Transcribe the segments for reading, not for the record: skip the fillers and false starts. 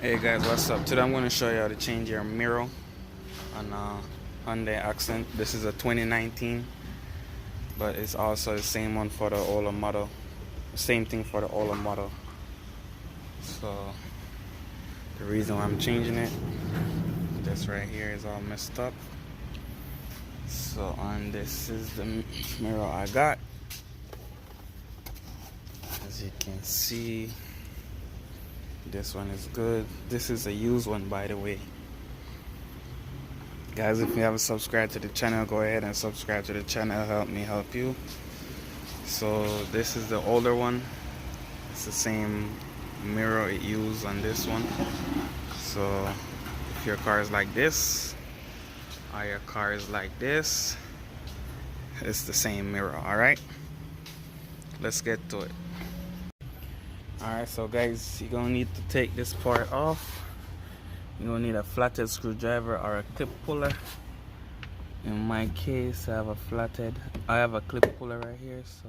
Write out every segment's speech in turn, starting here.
Hey guys, what's up? Today I'm going to show you how to change your mirror on Hyundai Accent. This is a 2019, but it's also the same one for the older model. Same thing for the older model. So the reason why I'm changing it, this right here is all messed up. So this is the mirror I got. As you can see, this one is good. This is a used one, by the way. Guys, if you haven't subscribed to the channel, go ahead and subscribe to the channel. Help me help you. So this is the older one. It's the same mirror it used on this one. So if your car is like this or your car is like this, it's the same mirror. Alright, let's get to it. Alright, so guys, you're gonna need to take this part off. You're gonna need a flathead screwdriver or a clip puller. In my case, I have a clip puller right here, so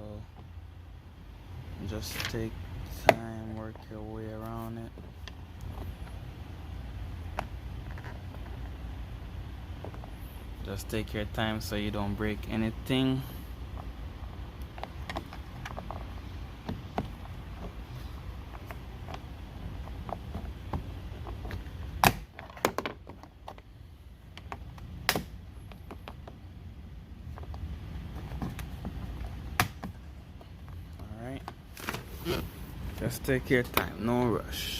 just take time, work your way around it. Just take your time so you don't break anything. Alright, just take your time, no rush.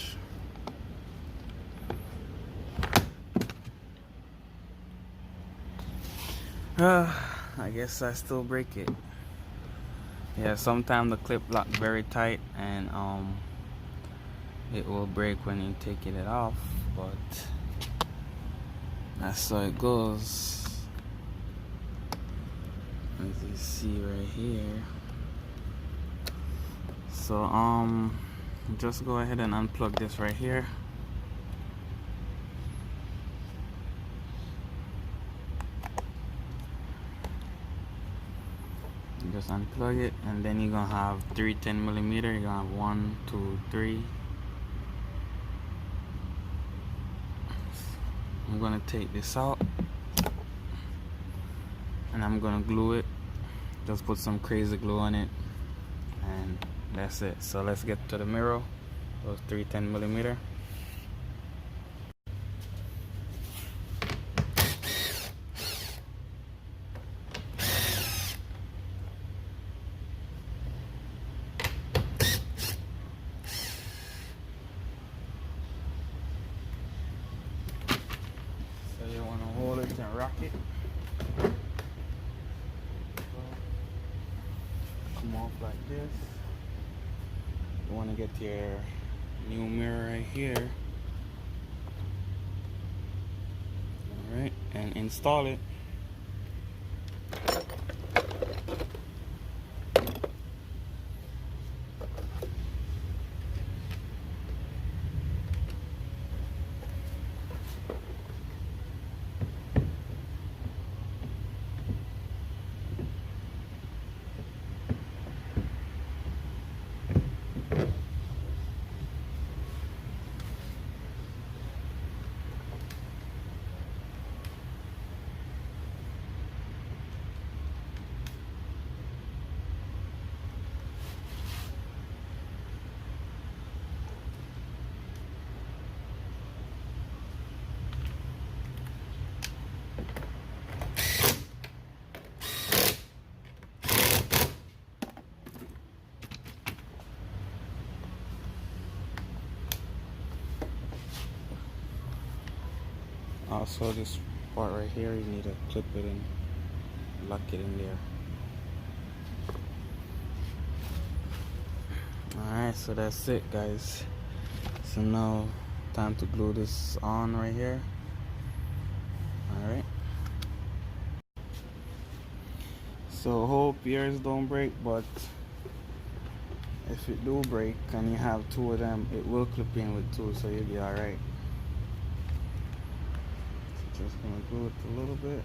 I guess I still break it. Yeah, sometimes the clip lock very tight and it will break when you take it off, but that's how it goes. As you see right here. So just go ahead and unplug this right here. Just unplug it, and then you're gonna have 310mm. You're gonna have 1, 2, 3. I'm gonna take this out and I'm gonna glue it. Just put some crazy glue on it, and that's it. So let's get to the mirror. Those 310mm. So you want to hold it and rock it. Come off like this. You want to get your new mirror right here. Alright, and install it. Also, this part right here, you need to clip it and lock it in there. Alright, so that's it, guys. So now, time to glue this on right here. Alright. So hope yours don't break, but if it do break and you have two of them, it will clip in with two, so you'll be alright. Just gonna glue it a little bit.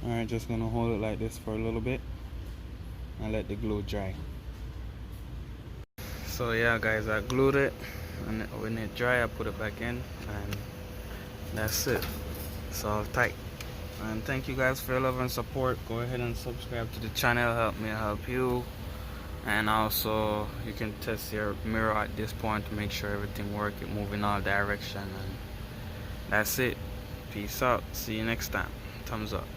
Alright, just gonna hold it like this for a little bit and let the glue dry. So yeah guys, I glued it, and when it dry I put it back in, and that's it. It's all tight. And thank you guys for your love and support. Go ahead and subscribe to the channel, help me help you. And also you can test your mirror at this point to make sure everything works, it move in all direction. And that's it. Peace out, see you next time. Thumbs up.